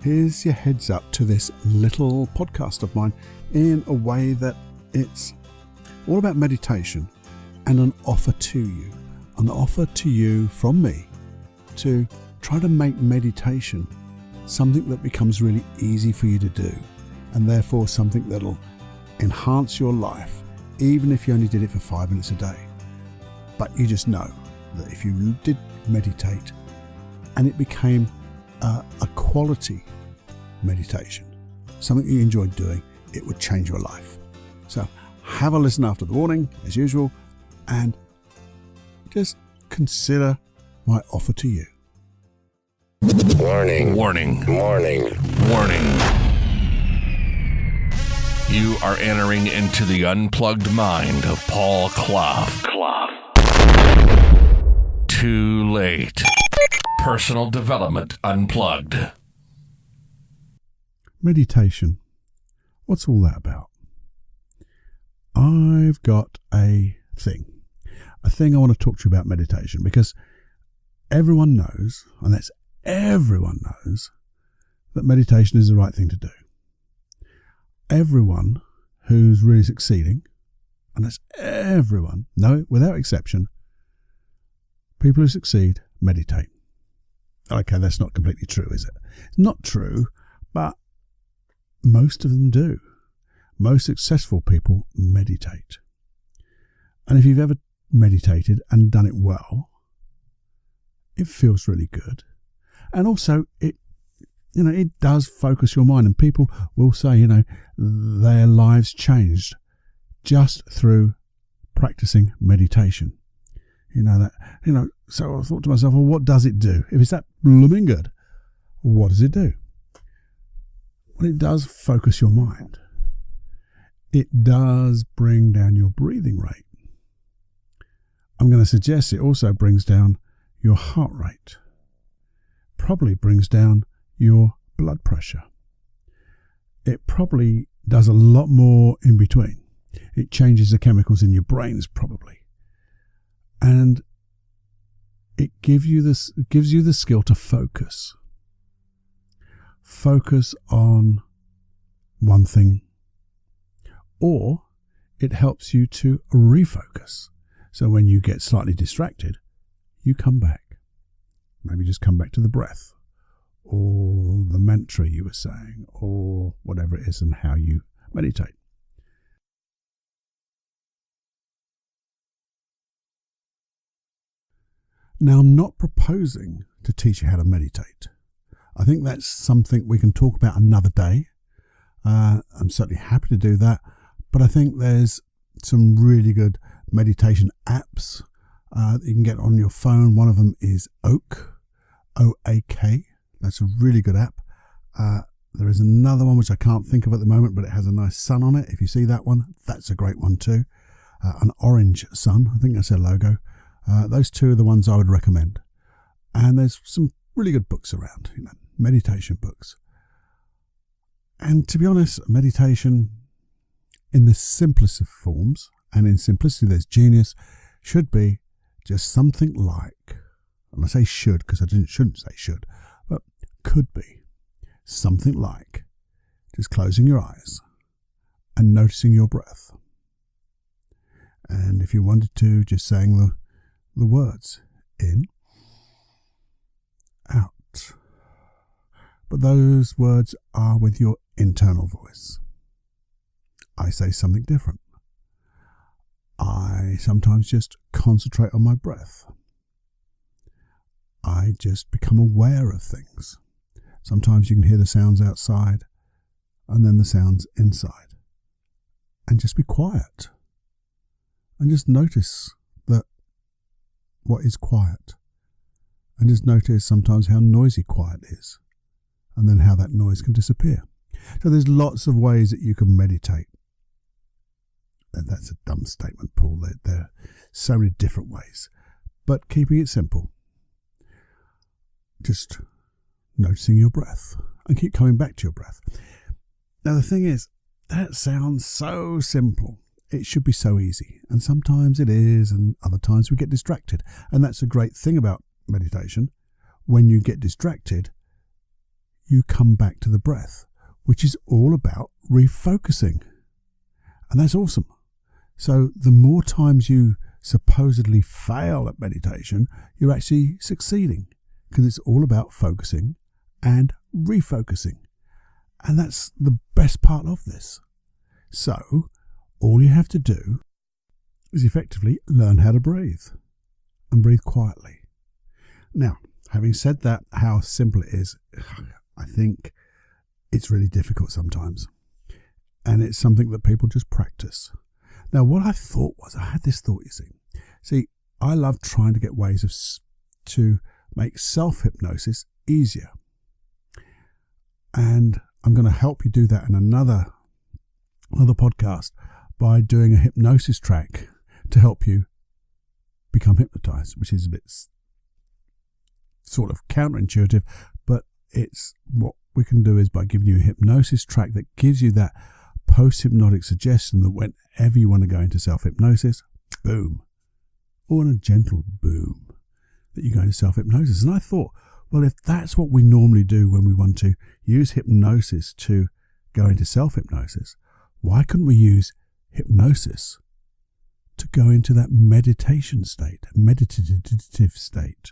here's your heads up to this little podcast of mine in a way that it's all about meditation and an offer to you from me to try to make meditation something that becomes really easy for you to do, and therefore something that'll enhance your life, even if you only did it for 5 minutes a day. But you just know that if you did meditate and it became a quality meditation, something you enjoyed doing, it would change your life. So have a listen after the warning, as usual, and just consider my offer to you. Warning. Warning. Warning. Warning. You are entering into the unplugged mind of Paul Cloughie. Too late. Personal Development Unplugged. Meditation. What's all that about? I've got a thing I want to talk to you about meditation, because everyone knows, and that's everyone knows, that meditation is the right thing to do. Everyone who's really succeeding, and that's everyone, no, without exception, people who succeed meditate. Okay, that's not completely true, is it? It's not true, but most of them do. Most successful people meditate. And if you've ever meditated and done it well, it feels really good. And also it does focus your mind, and people will say, their lives changed just through practicing meditation. So I thought to myself, well, what does it do? If it's that blooming good, what does it do? Well, it does focus your mind. It does bring down your breathing rate. I'm going to suggest it also brings down your heart rate. Probably brings down your blood pressure. It probably does a lot more in between. It changes the chemicals in your brains probably. And it gives you the skill to focus. Focus on one thing. Or it helps you to refocus. So when you get slightly distracted, you come back. Maybe just come back to the breath, or the mantra you were saying, or whatever it is, and how you meditate. Now, I'm not proposing to teach you how to meditate. I think that's something we can talk about another day. I'm certainly happy to do that, but I think there's some really good meditation apps that you can get on your phone. One of them is Oak, O-A-K. That's a really good app. There is another one which I can't think of at the moment, but it has a nice sun on it. If you see that one, that's a great one too. An orange sun, I think that's their logo. Those two are the ones I would recommend. And there's some really good books around, meditation books. And to be honest, meditation in the simplest of forms, and in simplicity there's genius, should be just something like, and I say should because I shouldn't say should, but could be something like just closing your eyes and noticing your breath. And if you wanted to, just saying the words in, out. But those words are with your internal voice. I say something different. I sometimes just concentrate on my breath. I just become aware of things. Sometimes you can hear the sounds outside and then the sounds inside. And just be quiet. And just notice that what is quiet. And just notice sometimes how noisy quiet is. And then how that noise can disappear. So there's lots of ways that you can meditate. And that's a dumb statement, Paul. There are so many different ways. But keeping it simple. Just noticing your breath. And keep coming back to your breath. Now the thing is, that sounds so simple. It should be so easy. And sometimes it is, and other times we get distracted. And that's a great thing about meditation. When you get distracted, you come back to the breath, which is all about refocusing. And that's awesome. So the more times you supposedly fail at meditation, you're actually succeeding, because it's all about focusing and refocusing. And that's the best part of this. So all you have to do is effectively learn how to breathe and breathe quietly. Now, having said that, how simple it is, I think it's really difficult sometimes. And it's something that people just practice. Now, what I thought was, I had this thought, you see. See, I love trying to get ways to make self-hypnosis easier. And I'm going to help you do that in another podcast by doing a hypnosis track to help you become hypnotized, which is a bit sort of counterintuitive, but it's what we can do is by giving you a hypnosis track that gives you that post-hypnotic suggestion that whenever you want to go into self-hypnosis, boom, or in a gentle boom, that you go into self-hypnosis. And I thought, well, if that's what we normally do when we want to use hypnosis to go into self-hypnosis, why couldn't we use hypnosis to go into that meditation state, meditative state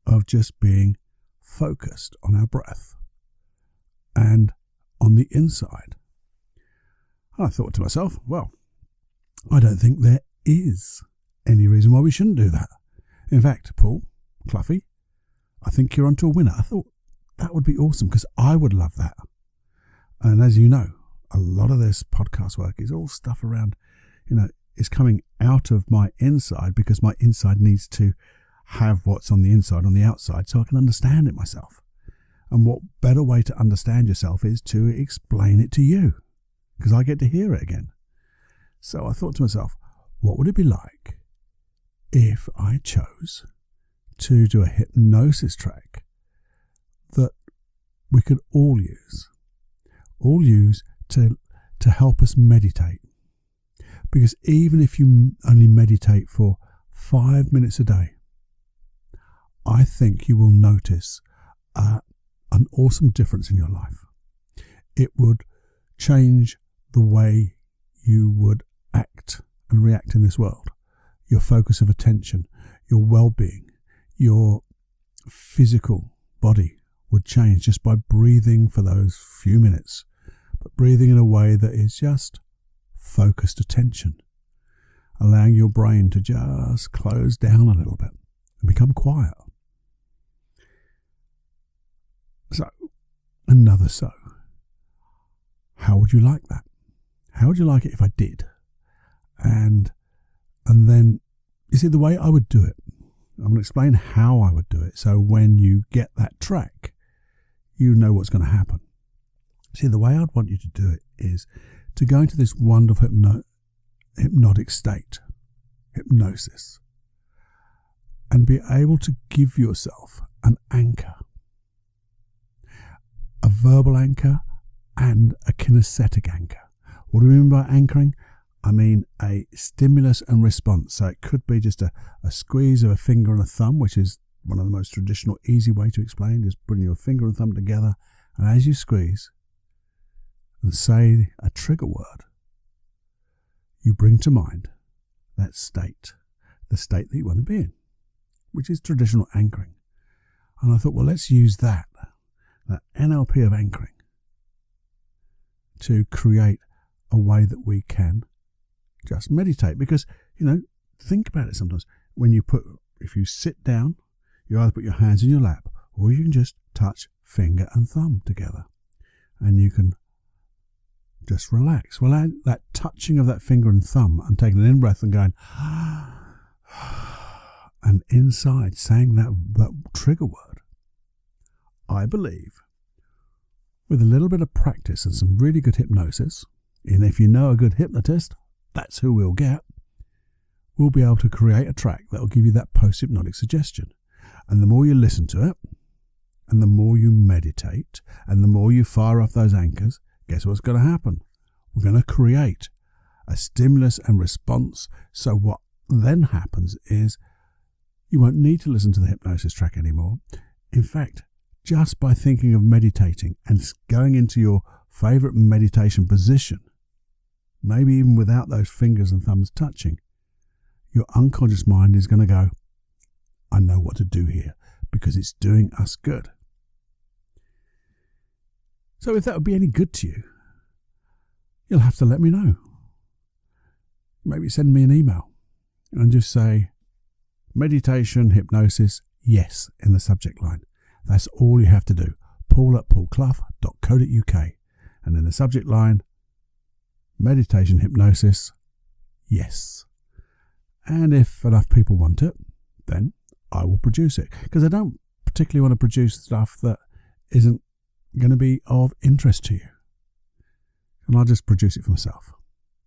of just being focused on our breath and on the inside? I thought to myself, well, I don't think there is any reason why we shouldn't do that. In fact, Paul, Cloughie, I think you're onto a winner. I thought that would be awesome, because I would love that. And as you know, a lot of this podcast work is all stuff around, is coming out of my inside, because my inside needs to have what's on the inside on the outside so I can understand it myself. And what better way to understand yourself is to explain it to you, because I get to hear it again. So I thought to myself, what would it be like if I chose to do a hypnosis track that we could all use to help us meditate? Because even if you only meditate for 5 minutes a day, I think you will notice an awesome difference in your life. It would change the way you would act and react in this world. Your focus of attention, your well-being, your physical body would change just by breathing for those few minutes, but breathing in a way that is just focused attention, allowing your brain to just close down a little bit and become quiet. So, how would you like that? How would you like it if I did? And then, you see, the way I would do it, I'm going to explain how I would do it, so when you get that track, you know what's going to happen. See, the way I'd want you to do it is to go into this wonderful hypnotic state, hypnosis, and be able to give yourself an anchor, a verbal anchor and a kinesthetic anchor. What do we mean by anchoring? I mean a stimulus and response. So it could be just a squeeze of a finger and a thumb, which is one of the most traditional, easy way to explain, just putting your finger and thumb together, and as you squeeze and say a trigger word, you bring to mind that state, the state that you want to be in, which is traditional anchoring. And I thought, well, let's use that NLP of anchoring to create a way that we can just meditate. Because, think about it sometimes. If you sit down, you either put your hands in your lap, or you can just touch finger and thumb together, and you can just relax. Well, that touching of that finger and thumb and taking an in-breath and going, and inside saying that trigger word, I believe, with a little bit of practice and some really good hypnosis, and if you know a good hypnotist, that's who we'll get, we'll be able to create a track that will give you that post-hypnotic suggestion. And the more you listen to it, and the more you meditate, and the more you fire off those anchors, guess what's going to happen? We're going to create a stimulus and response. So what then happens is you won't need to listen to the hypnosis track anymore. In fact, just by thinking of meditating and going into your favorite meditation position, maybe even without those fingers and thumbs touching, your unconscious mind is going to go, I know what to do here because it's doing us good. So if that would be any good to you, you'll have to let me know. Maybe send me an email and just say, meditation, hypnosis, yes, in the subject line. That's all you have to do. paul@paulclough.co.uk, and in the subject line, meditation, hypnosis, yes. And if enough people want it, then I will produce it, because I don't particularly want to produce stuff that isn't going to be of interest to you. And I'll just produce it for myself,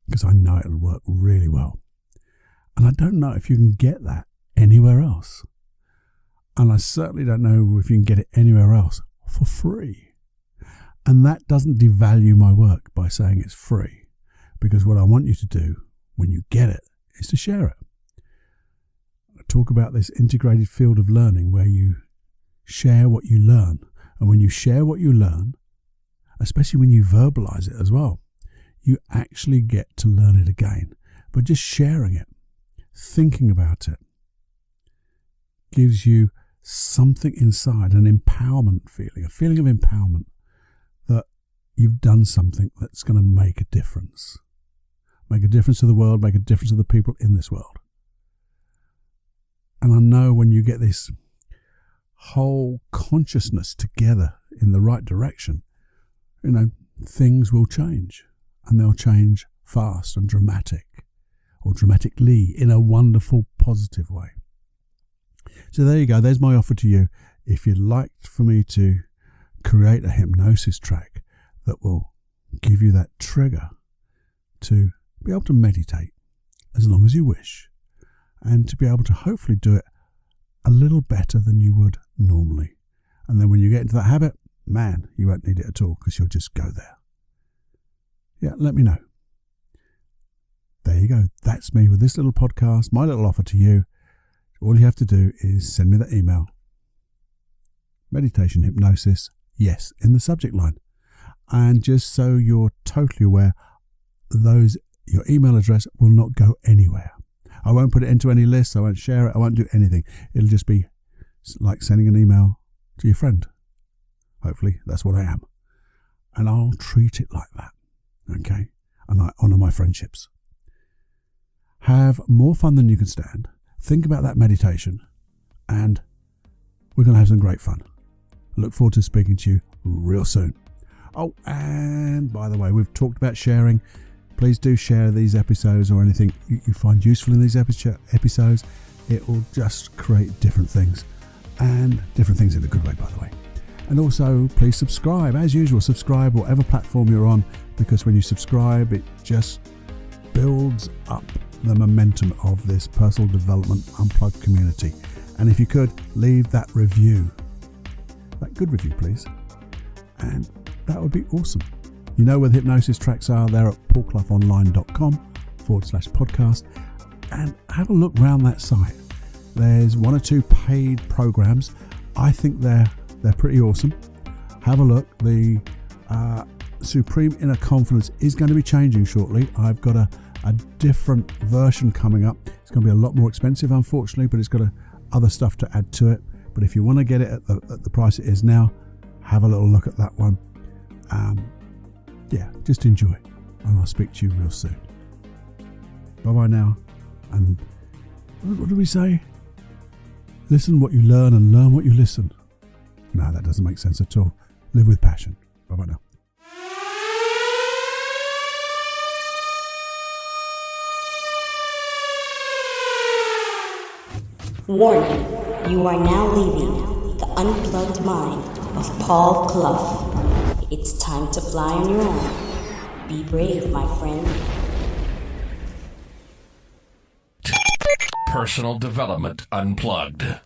because I know it'll work really well. And I don't know if you can get that anywhere else. And I certainly don't know if you can get it anywhere else for free. And that doesn't devalue my work by saying it's free, because what I want you to do when you get it is to share it. I talk about this integrated field of learning where you share what you learn. And when you share what you learn, especially when you verbalize it as well, you actually get to learn it again. But just sharing it, thinking about it, gives you something inside, an empowerment feeling, a feeling of empowerment that you've done something that's going to make a difference. Make a difference to the world, make a difference to the people in this world. And I know when you get this whole consciousness together in the right direction, things will change, and they'll change fast and dramatic, or dramatically, in a wonderful, positive way. So there you go. There's my offer to you. If you'd like for me to create a hypnosis track that will give you that trigger to be able to meditate as long as you wish, and to be able to hopefully do it a little better than you would normally. And then when you get into that habit, man, you won't need it at all, because you'll just go there. Yeah, let me know. There you go. That's me with this little podcast, my little offer to you. All you have to do is send me that email. Meditation, hypnosis, yes, in the subject line. And just so you're totally aware, your email address will not go anywhere. I won't put it into any lists. I won't share it. I won't do anything. It'll just be like sending an email to your friend. Hopefully, that's what I am. And I'll treat it like that. Okay? And I honour my friendships. Have more fun than you can stand. Think about that meditation. And we're going to have some great fun. I look forward to speaking to you real soon. Oh, and by the way, we've talked about sharing. Please do share these episodes or anything you find useful in these episodes. It will just create different things, and different things in a good way, by the way. And also, please subscribe. As usual, subscribe whatever platform you're on, because when you subscribe, it just builds up the momentum of this personal development unplugged community. And if you could, leave that review, that good review, please. And that would be awesome. You know where the hypnosis tracks are. They're at paulcloughonline.com/podcast. And have a look around that site. There's 1 or 2 paid programs. I think they're pretty awesome. Have a look. The Supreme Inner Confidence is going to be changing shortly. I've got a different version coming up. It's going to be a lot more expensive, unfortunately, but it's got other stuff to add to it. But if you want to get it at the price it is now, have a little look at that one. Just enjoy, and I'll speak to you real soon. Bye-bye now. And what do we say? Listen what you learn and learn what you listen. No, that doesn't make sense at all. Live with passion. Bye-bye now. Warning, you are now leaving the unplugged mind of Paul Clough. It's time to fly on your own. Be brave, my friend. Personal Development Unplugged.